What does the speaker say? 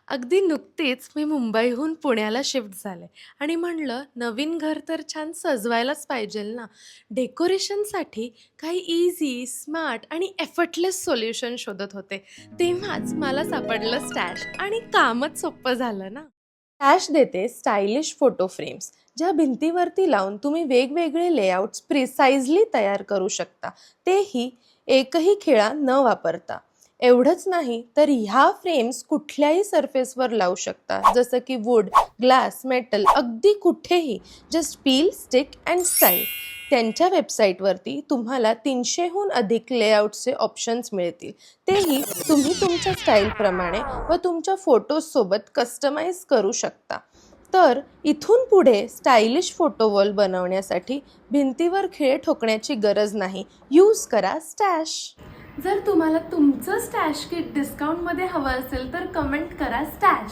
अगदी नुकतीच मी मुंबईहून पुण्याला शिफ्ट झाले आणि म्हणलं नवीन घर तर छान सजवायलाच पाहिजेल ना. डेकोरेशनसाठी काही इझी, स्मार्ट आणि एफर्टलेस सोल्युशन शोधत होते. तेव्हाच मला सापडलं स्टॅश आणि कामच सोपं झालं ना. स्टॅश देते स्टायलिश फोटो फ्रेम्स ज्या भिंतीवरती लावून तुम्ही वेगवेगळे लेआउट्स प्रिसाइजली तयार करू शकता. तेही एकही खिळा न वापरता. एवढंच नाही तर ह्या फ्रेम्स कुठल्याही सरफेसवर लावू शकता, जसं की वूड, ग्लास, मेटल, अगदी कुठेही. Just peel, stick and style. त्यांच्या वेबसाईटवरती तुम्हाला 300हून अधिक लेआउटचे ऑप्शन्स मिळतील. तेही तुम्ही तुमच्या स्टाईलप्रमाणे व तुमच्या फोटोजसोबत कस्टमाइज करू शकता. तर इथून पुढे स्टायलिश फोटो वॉल बनवण्यासाठी भिंतीवर खिळे ठोकण्याची गरज नाही. यूज करा स्टॅश. जर तुम्हाला तुमचं स्टॅश किट डिस्काउंटमध्ये हवं असेल तर कमेंट करा स्टॅश.